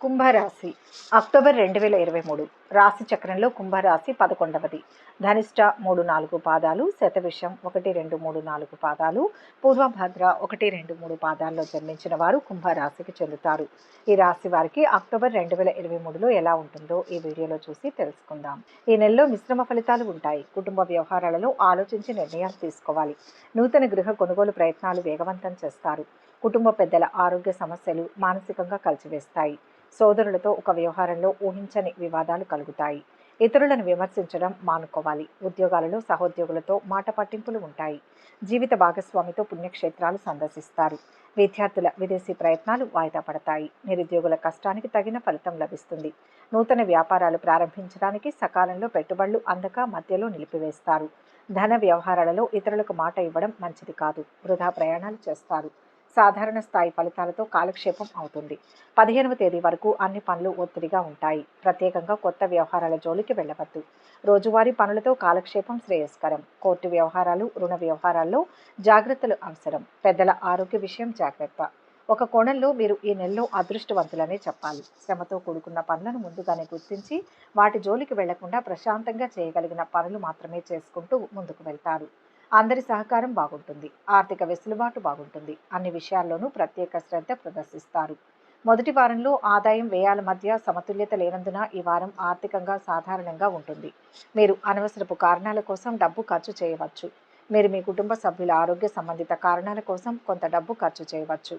కుంభరాశి అక్టోబర్ 2023 రాశి చక్రంలో కుంభరాశి 11వది. ధనిష్ట 3-4 పాదాలు, శతవిషం 1-2-3-4 పాదాలు, పూర్వభద్ర 1-2-3 పాదాల్లో జన్మించిన వారు కుంభరాశికి చెందుతారు. ఈ రాశి వారికి అక్టోబర్ 2023లో ఎలా ఉంటుందో ఈ వీడియోలో చూసి తెలుసుకుందాం. ఈ నెలలో మిశ్రమ ఫలితాలు ఉంటాయి. కుటుంబ వ్యవహారాలలో ఆలోచించి నిర్ణయాలు తీసుకోవాలి. నూతన గృహ కొనుగోలు ప్రయత్నాలు వేగవంతం చేస్తారు. కుటుంబ పెద్దల ఆరోగ్య సమస్యలు మానసికంగా కలిచివేస్తాయి. సోదరులతో ఒక వ్యవహారంలో ఊహించని వివాదాలు కలుగుతాయి. ఇతరులను విమర్శించడం మానుకోవాలి. ఉద్యోగాలలో సహోద్యోగులతో మాట పట్టింపులు ఉంటాయి. జీవిత భాగస్వామితో పుణ్యక్షేత్రాలు సందర్శిస్తారు. విద్యార్థుల విదేశీ ప్రయత్నాలు వాయిదా పడతాయి. నిరుద్యోగుల కష్టానికి తగిన ఫలితం లభిస్తుంది. నూతన వ్యాపారాలు ప్రారంభించడానికి సకాలంలో పెట్టుబడులు అందక మధ్యలో నిలిపివేస్తారు. ధన వ్యవహారాలలో ఇతరులకు మాట ఇవ్వడం మంచిది కాదు. వృధా ప్రయాణాలు చేస్తారు. సాధారణ స్థాయి ఫలితాలతో కాలక్షేపం అవుతుంది. 15వ తేదీ వరకు అన్ని పనులు ఒత్తిడిగా ఉంటాయి. ప్రత్యేకంగా కొత్త వ్యవహారాల జోలికి వెళ్ళవద్దు. రోజువారీ పనులతో కాలక్షేపం శ్రేయస్కరం. కోర్టు వ్యవహారాలు, రుణ వ్యవహారాల్లో జాగ్రత్తలు అవసరం. పెద్దల ఆరోగ్య విషయం జాగ్రత్త. ఒక కోణంలో మీరు ఈ నెలలో అదృష్టవంతులనే చెప్పాలి. శ్రమతో కూడుకున్న పనులను ముందుగానే గుర్తించి వాటి జోలికి వెళ్లకుండా ప్రశాంతంగా చేయగలిగిన పనులు మాత్రమే చేసుకుంటూ ముందుకు వెళ్తారు. అందరి సహకారం బాగుంటుంది. ఆర్థిక వెసులుబాటు బాగుంటుంది. అన్ని విషయాల్లోనూ ప్రత్యేక శ్రద్ధ ప్రదర్శిస్తారు. మొదటి వారంలో ఆదాయం వ్యయాల మధ్య సమతుల్యత లేనందున ఈ వారం ఆర్థికంగా సాధారణంగా ఉంటుంది. మీరు అనవసరపు కారణాల కోసం డబ్బు ఖర్చు చేయవచ్చు. మీరు మీ కుటుంబ సభ్యుల ఆరోగ్య సంబంధిత కారణాల కోసం కొంత డబ్బు ఖర్చు చేయవచ్చు.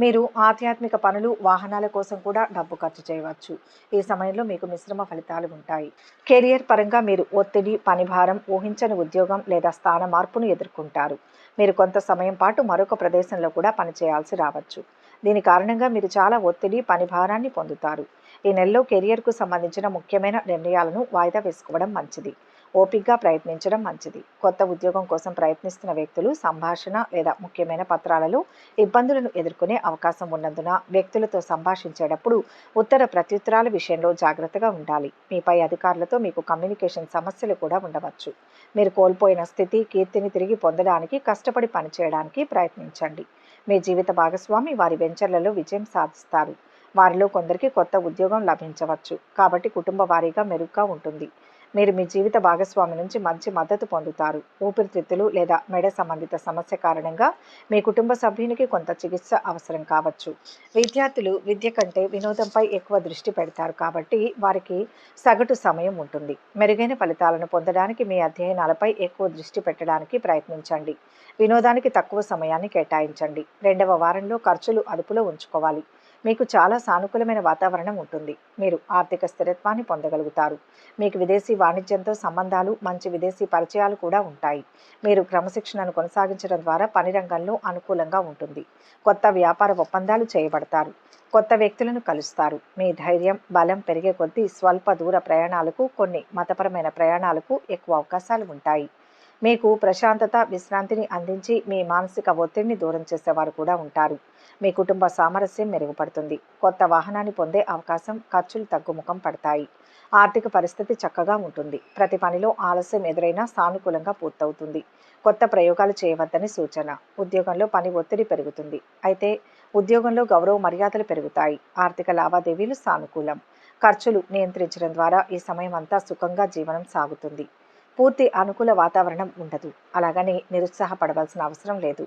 మీరు ఆధ్యాత్మిక పనులు, వాహనాల కోసం కూడా డబ్బు ఖర్చు చేయవచ్చు. ఈ సమయంలో మీకు మిశ్రమ ఫలితాలు ఉంటాయి. కెరియర్ పరంగా మీరు ఒత్తిడి, పనిభారం, ఊహించని ఉద్యోగం లేదా స్థాన మార్పును ఎదుర్కొంటారు. మీరు కొంత సమయం పాటు మరొక ప్రదేశంలో కూడా పనిచేయాల్సి రావచ్చు. దీని కారణంగా మీరు చాలా ఒత్తిడి, పనిభారాన్ని పొందుతారు. ఈ నెలలో కెరియర్కు సంబంధించిన ముఖ్యమైన నిర్ణయాలను వాయిదా వేసుకోవడం మంచిది. ఓపికగా ప్రయత్నించడం మంచిది. కొత్త ఉద్యోగం కోసం ప్రయత్నిస్తున్న వ్యక్తులు సంభాషణ లేదా ముఖ్యమైన పత్రాలలో ఇబ్బందులను ఎదుర్కొనే అవకాశం ఉన్నందున వ్యక్తులతో సంభాషించేటప్పుడు ఉత్తర ప్రత్యుత్తరాల విషయంలో జాగ్రత్తగా ఉండాలి. మీపై అధికారులతో మీకు కమ్యూనికేషన్ సమస్యలు కూడా ఉండవచ్చు. మీరు కోల్పోయిన స్థితి, కీర్తిని తిరిగి పొందడానికి కష్టపడి పనిచేయడానికి ప్రయత్నించండి. మీ జీవిత భాగస్వామి వారి వెంచర్లలో విజయం సాధిస్తారు. వారిలో కొందరికి కొత్త ఉద్యోగం లభించవచ్చు. కాబట్టి కుటుంబ వారీగా మెరుగ్గా ఉంటుంది. మీరు మీ జీవిత భాగస్వామి నుంచి మంచి మద్దతు పొందుతారు. ఊపిరితిత్తులు లేదా మెడ సంబంధిత సమస్య కారణంగా మీ కుటుంబ సభ్యునికి కొంత చికిత్స అవసరం కావచ్చు. విద్యార్థులు విద్య కంటే వినోదంపై ఎక్కువ దృష్టి పెడతారు కాబట్టి వారికి సగటు సమయం ఉంటుంది. మెరుగైన ఫలితాలను పొందడానికి మీ అధ్యయనాలపై ఎక్కువ దృష్టి పెట్టడానికి ప్రయత్నించండి. వినోదానికి తక్కువ సమయాన్ని కేటాయించండి. 2వ వారంలో ఖర్చులు అదుపులో ఉంచుకోవాలి. మీకు చాలా సానుకూలమైన వాతావరణం ఉంటుంది. మీరు ఆర్థిక స్థిరత్వాన్ని పొందగలుగుతారు. మీకు విదేశీ వాణిజ్యంతో సంబంధాలు, మంచి విదేశీ పరిచయాలు కూడా ఉంటాయి. మీరు క్రమశిక్షణను కొనసాగించడం ద్వారా పని రంగంలో అనుకూలంగా ఉంటుంది. కొత్త వ్యాపార ఒప్పందాలు చేయబడతారు. కొత్త వ్యక్తులను కలుస్తారు. మీ ధైర్యం, బలం పెరిగే కొద్దీ స్వల్ప దూర ప్రయాణాలకు, కొన్ని మతపరమైన ప్రయాణాలకు ఎక్కువ అవకాశాలు ఉంటాయి. మీకు ప్రశాంతత, విశ్రాంతిని అందించి మీ మానసిక ఒత్తిడిని దూరం చేసేవారు కూడా ఉంటారు. మీ కుటుంబ సామరస్యం మెరుగుపడుతుంది. కొత్త వాహనాన్ని పొందే అవకాశం, ఖర్చులు తగ్గుముఖం పడతాయి. ఆర్థిక పరిస్థితి చక్కగా ఉంటుంది. ప్రతి పనిలో ఆలస్యం ఎదురైనా సానుకూలంగా పూర్తవుతుంది. కొత్త ప్రయోగాలు చేయవద్దని సూచన. ఉద్యోగంలో పని ఒత్తిడి పెరుగుతుంది. అయితే ఉద్యోగంలో గౌరవ మర్యాదలు పెరుగుతాయి. ఆర్థిక లావాదేవీలు సానుకూలం. ఖర్చులు నియంత్రించడం ద్వారా ఈ సమయం అంతా సుఖంగా జీవనం సాగుతుంది. పూర్తి అనుకూల వాతావరణం ఉండదు. అలాగని నిరుత్సాహపడవలసిన అవసరం లేదు.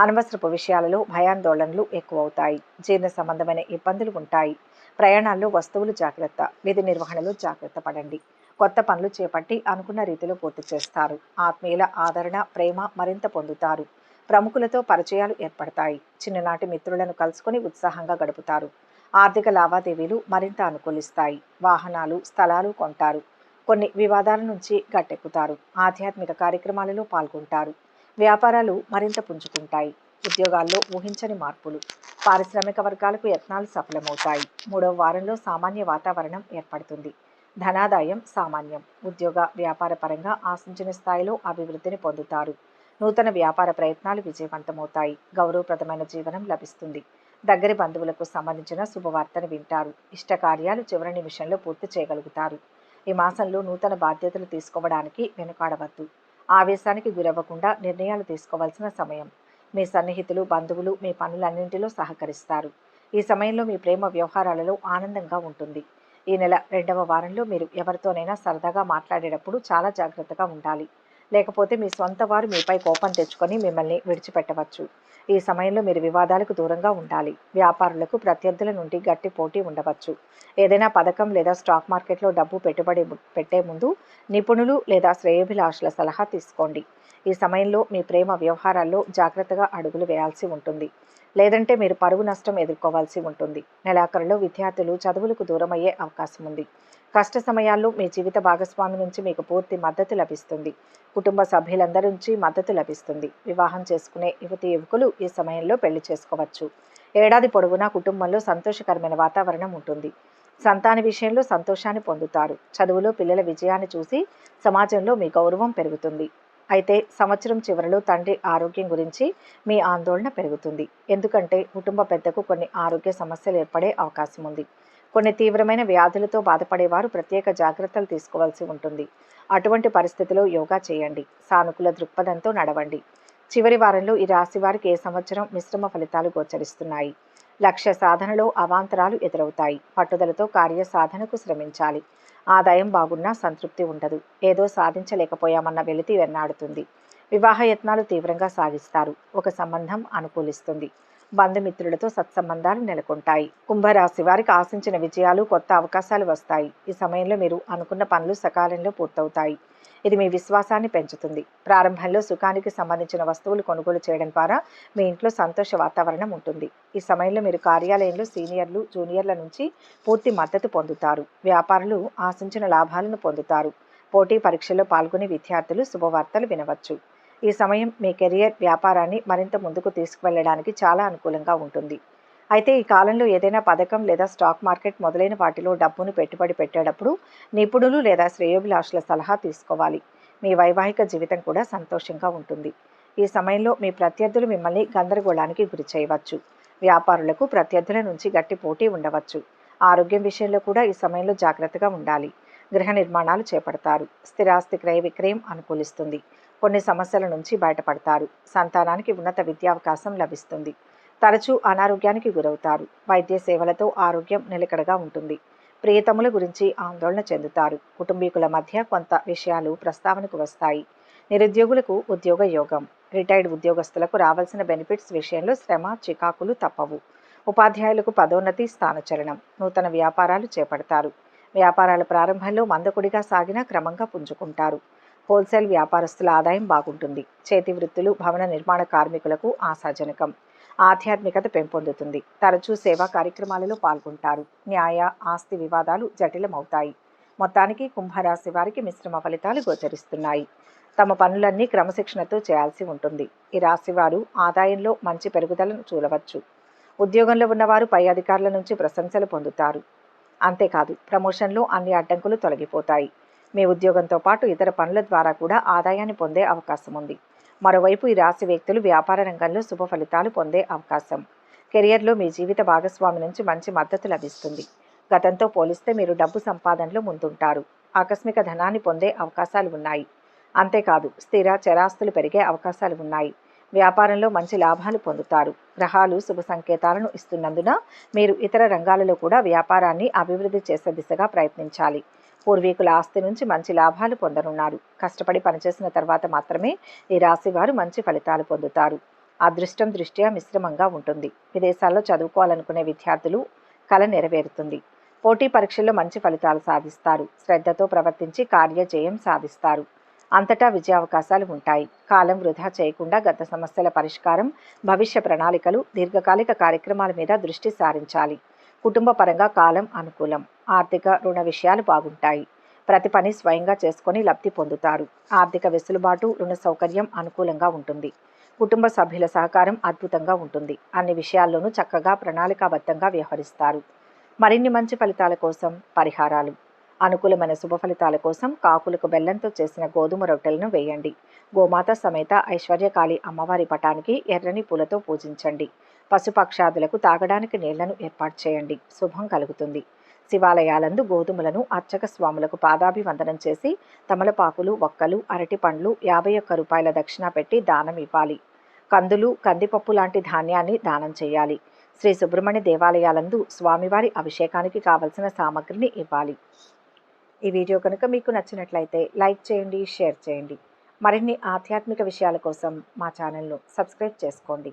అనవసరపు విషయాలలో భయాందోళనలు ఎక్కువవుతాయి. జీర్ణ సంబంధమైన ఇబ్బందులు ఉంటాయి. ప్రయాణాల్లో వస్తువులు జాగ్రత్త. విధి నిర్వహణలో జాగ్రత్త పడండి. కొత్త పనులు చేపట్టి అనుకున్న రీతిలో పూర్తి చేస్తారు. ఆత్మీయుల ఆదరణ, ప్రేమ మరింత పొందుతారు. ప్రముఖులతో పరిచయాలు ఏర్పడతాయి. చిన్ననాటి మిత్రులను కలుసుకొని ఉత్సాహంగా గడుపుతారు. ఆర్థిక లావాదేవీలు మరింత అనుకూలిస్తాయి. వాహనాలు, స్థలాలు కొంటారు. కొన్ని వివాదాల నుంచి గట్టెక్కుతారు. ఆధ్యాత్మిక కార్యక్రమాలలో పాల్గొంటారు. వ్యాపారాలు మరింత పుంజుకుంటాయి. ఉద్యోగాల్లో ఊహించని మార్పులు. పారిశ్రామిక వర్గాలకు యత్నాలు సఫలమవుతాయి. 3వ వారంలో సామాన్య వాతావరణం ఏర్పడుతుంది. ధనాదాయం సామాన్యం. ఉద్యోగ, వ్యాపార పరంగా ఆశించిన స్థాయిలో అభివృద్ధిని పొందుతారు. నూతన వ్యాపార ప్రయత్నాలు విజయవంతమవుతాయి. గౌరవప్రదమైన జీవనం లభిస్తుంది. దగ్గరి బంధువులకు సంబంధించిన శుభవార్తను వింటారు. ఇష్టకార్యాలు చివరి నిమిషంలో పూర్తి చేయగలుగుతారు. ఈ మాసంలో నూతన బాధ్యతలు తీసుకోవడానికి వెనుకాడవద్దు. ఆవేశానికి గురవ్వకుండా నిర్ణయాలు తీసుకోవాల్సిన సమయం. మీ సన్నిహితులు, బంధువులు మీ పనులన్నింటిలో సహకరిస్తారు. ఈ సమయంలో మీ ప్రేమ వ్యవహారాలలో ఆనందంగా ఉంటుంది. ఈ నెల 2వ వారంలో మీరు ఎవరితోనైనా సరదాగా మాట్లాడేటప్పుడు చాలా జాగ్రత్తగా ఉండాలి. లేకపోతే మీ సొంత వారు మీపై కోపం తెచ్చుకొని మిమ్మల్ని విడిచిపెట్టవచ్చు. ఈ సమయంలో మీరు వివాదాలకు దూరంగా ఉండాలి. వ్యాపారులకు ప్రత్యర్థుల నుండి గట్టి పోటీ ఉండవచ్చు. ఏదైనా పథకం లేదా స్టాక్ మార్కెట్లో డబ్బు పెట్టుబడి పెట్టే ముందు నిపుణులు లేదా శ్రేయోభిలాషుల సలహా తీసుకోండి. ఈ సమయంలో మీ ప్రేమ వ్యవహారాల్లో జాగ్రత్తగా అడుగులు వేయాల్సి ఉంటుంది. లేదంటే మీరు పరువు నష్టం ఎదుర్కోవాల్సి ఉంటుంది. నెలాఖరులో విద్యార్థులు చదువులకు దూరమయ్యే అవకాశం ఉంది. కష్ట సమయాల్లో మీ జీవిత భాగస్వామి నుంచి మీకు పూర్తి మద్దతు లభిస్తుంది. కుటుంబ సభ్యులందరి నుంచి మద్దతు లభిస్తుంది. వివాహం చేసుకునే యువతీ యువకులు ఈ సమయంలో పెళ్లి చేసుకోవచ్చు. ఏడాది పొడవునా కుటుంబంలో సంతోషకరమైన వాతావరణం ఉంటుంది. సంతాన విషయంలో సంతోషాన్ని పొందుతారు. చదువులో పిల్లల విజయాన్ని చూసి సమాజంలో మీ గౌరవం పెరుగుతుంది. అయితే సంవత్సరం చివరిలో తండ్రి ఆరోగ్యం గురించి మీ ఆందోళన పెరుగుతుంది. ఎందుకంటే కుటుంబ పెద్దకు కొన్ని ఆరోగ్య సమస్యలు ఏర్పడే అవకాశం ఉంది. కొన్ని తీవ్రమైన వ్యాధులతో బాధపడేవారు ప్రత్యేక జాగ్రత్తలు తీసుకోవాల్సి ఉంటుంది. అటువంటి పరిస్థితిలో యోగా చేయండి. సానుకూల దృక్పథంతో నడవండి. చివరి వారంలో ఈ రాశి వారికి ఏ సంవత్సరం మిశ్రమ ఫలితాలు గోచరిస్తున్నాయి. లక్ష్య సాధనలో అవాంతరాలు ఎదురవుతాయి. పట్టుదలతో కార్య సాధనకు శ్రమించాలి. ఆదాయం బాగున్నా సంతృప్తి ఉండదు. ఏదో సాధించలేకపోయామన్న వెలితి వెన్నాడుతుంది. వివాహ యత్నాలు తీవ్రంగా సాగిస్తారు. ఒక సంబంధం అనుకూలిస్తుంది. బంధుమిత్రులతో సత్సంబంధాలు నెలకొంటాయి. కుంభరాశి వారికి ఆశించిన విజయాలు, కొత్త అవకాశాలు వస్తాయి. ఈ సమయంలో మీరు అనుకున్న పనులు సకాలంలో పూర్తవుతాయి. ఇది మీ విశ్వాసాన్ని పెంచుతుంది. ప్రారంభంలో సుఖానికి సంబంధించిన వస్తువులు కొనుగోలు చేయడం ద్వారా మీ ఇంట్లో సంతోష వాతావరణం ఉంటుంది. ఈ సమయంలో మీరు కార్యాలయంలో సీనియర్లు, జూనియర్ల నుంచి పూర్తి మద్దతు పొందుతారు. వ్యాపారులు ఆశించిన లాభాలను పొందుతారు. పోటీ పరీక్షల్లో పాల్గొనే విద్యార్థులు శుభవార్తలు వినవచ్చు. ఈ సమయం మీ కెరియర్, వ్యాపారాన్ని మరింత ముందుకు తీసుకువెళ్ళడానికి చాలా అనుకూలంగా ఉంటుంది. అయితే ఈ కాలంలో ఏదైనా పథకం లేదా స్టాక్ మార్కెట్ మొదలైన వాటిలో డబ్బును పెట్టుబడి పెట్టేటప్పుడు నిపుణులు లేదా శ్రేయోభిలాషుల సలహా తీసుకోవాలి. మీ వైవాహిక జీవితం కూడా సంతోషంగా ఉంటుంది. ఈ సమయంలో మీ ప్రత్యర్థులు మిమ్మల్ని గందరగోళానికి గురి చేయవచ్చు. వ్యాపారులకు ప్రత్యర్థుల నుంచి గట్టి పోటీ ఉండవచ్చు. ఆరోగ్యం విషయంలో కూడా ఈ సమయంలో జాగ్రత్తగా ఉండాలి. గృహ నిర్మాణాలు చేపడతారు. స్థిరాస్తి క్రయ విక్రయం అనుకూలిస్తుంది. కొన్ని సమస్యల నుంచి బయటపడతారు. సంతానానికి ఉన్నత విద్యావకాశం లభిస్తుంది. తరచూ అనారోగ్యానికి గురవుతారు. వైద్య సేవలతో ఆరోగ్యం నిలకడగా ఉంటుంది. ప్రియతముల గురించి ఆందోళన చెందుతారు. కుటుంబీకుల మధ్య కొంత విషయాలు ప్రస్తావనకు వస్తాయి. నిరుద్యోగులకు ఉద్యోగ యోగం. రిటైర్డ్ ఉద్యోగస్తులకు రావాల్సిన బెనిఫిట్స్ విషయంలో శ్రమ, చికాకులు తప్పవు. ఉపాధ్యాయులకు పదోన్నతి, స్థానచలనం. నూతన వ్యాపారాలు చేపడతారు. వ్యాపారాల ప్రారంభంలో మందకొడిగా సాగినా క్రమంగా పుంజుకుంటారు. హోల్సేల్ వ్యాపారస్తుల ఆదాయం బాగుంటుంది. చేతి వృత్తులు, భవన నిర్మాణ కార్మికులకు ఆశాజనకం. ఆధ్యాత్మికత పెంపొందుతుంది. తరచూ సేవా కార్యక్రమాలలో పాల్గొంటారు. న్యాయ, ఆస్తి వివాదాలు జటిలమవుతాయి. మొత్తానికి కుంభరాశి వారికి మిశ్రమ ఫలితాలు గోచరిస్తున్నాయి. తమ పనులన్నీ క్రమశిక్షణతో చేయాల్సి ఉంటుంది. ఈ రాశివారు ఆదాయంలో మంచి పెరుగుదలను చూడవచ్చు. ఉద్యోగంలో ఉన్నవారు పై అధికారుల నుంచి ప్రశంసలు పొందుతారు. అంతేకాదు, ప్రమోషన్లో అన్ని అడ్డంకులు తొలగిపోతాయి. మీ ఉద్యోగంతో పాటు ఇతర పనుల ద్వారా కూడా ఆదాయాన్ని పొందే అవకాశం ఉంది. మరోవైపు ఈ రాశి వ్యక్తులు వ్యాపార రంగంలో శుభ ఫలితాలు పొందే అవకాశం. కెరియర్లో మీ జీవిత భాగస్వామి నుంచి మంచి మద్దతు లభిస్తుంది. గతంతో పోలిస్తే మీరు డబ్బు సంపాదనలో ముందుంటారు. ఆకస్మిక ధనాన్ని పొందే అవకాశాలు ఉన్నాయి. అంతేకాదు, స్థిర చరాస్తులు పెరిగే అవకాశాలు ఉన్నాయి. వ్యాపారంలో మంచి లాభాలు పొందుతారు. గ్రహాలు శుభ సంకేతాలను ఇస్తున్నందున మీరు ఇతర రంగాలలో కూడా వ్యాపారాన్ని అభివృద్ధి చేసే దిశగా ప్రయత్నించాలి. పూర్వీకుల ఆస్తి నుంచి మంచి లాభాలు పొందనున్నారు. కష్టపడి పనిచేసిన తర్వాత మాత్రమే ఈ రాశి వారు మంచి ఫలితాలు పొందుతారు. అదృష్టం దృష్ట్యా మిశ్రమంగా ఉంటుంది. విదేశాల్లో చదువుకోవాలనుకునే విద్యార్థులు కల నెరవేరుతుంది. పోటీ పరీక్షల్లో మంచి ఫలితాలు సాధిస్తారు. శ్రద్ధతో ప్రవర్తించి కార్యజయం సాధిస్తారు. అంతటా విజయావకాశాలు ఉంటాయి. కాలం వృధా చేయకుండా గత సమస్యల పరిష్కారం, భవిష్య ప్రణాళికలు, దీర్ఘకాలిక కార్యక్రమాల మీద దృష్టి సారించాలి. కుటుంబ పరంగా కాలం అనుకూలం. ఆర్థిక, రుణ విషయాలు బాగుంటాయి. ప్రతి పని స్వయంగా చేసుకొని లబ్ధి పొందుతారు. ఆర్థిక వెసులుబాటు, రుణ సౌకర్యం అనుకూలంగా ఉంటుంది. కుటుంబ సభ్యుల సహకారం అద్భుతంగా ఉంటుంది. అన్ని విషయాల్లోనూ చక్కగా ప్రణాళికాబద్ధంగా వ్యవహరిస్తారు. మరిన్ని మంచి ఫలితాల కోసం పరిహారాలు. అనుకూలమైన శుభ ఫలితాల కోసం కాకులకు బెల్లంతో చేసిన గోధుమ రొట్టెలను వేయండి. గోమాత సమేత ఐశ్వర్యకాళి అమ్మవారి పటానికి ఎర్రని పూలతో పూజించండి. పశుపక్షాదులకు తాగడానికి నీళ్లను ఏర్పాటు చేయండి. శుభం కలుగుతుంది. శివాలయాలందు గోధుమలను అర్చక స్వాములకు పాదాభివందనం చేసి తమలపాకులు, ఒక్కలు, అరటి పండ్లు 51 రూపాయల దక్షిణ పెట్టి దానం ఇవ్వాలి. కందులు, కందిపప్పు లాంటి ధాన్యాన్ని దానం చేయాలి. శ్రీ సుబ్రహ్మణ్య దేవాలయాలందు స్వామివారి అభిషేకానికి కావలసిన సామగ్రిని ఇవ్వాలి. ఈ వీడియో కనుక మీకు నచ్చినట్లయితే లైక్ చేయండి, షేర్ చేయండి. మరిన్ని ఆధ్యాత్మిక విషయాల కోసం మా ఛానల్ను సబ్స్క్రైబ్ చేసుకోండి.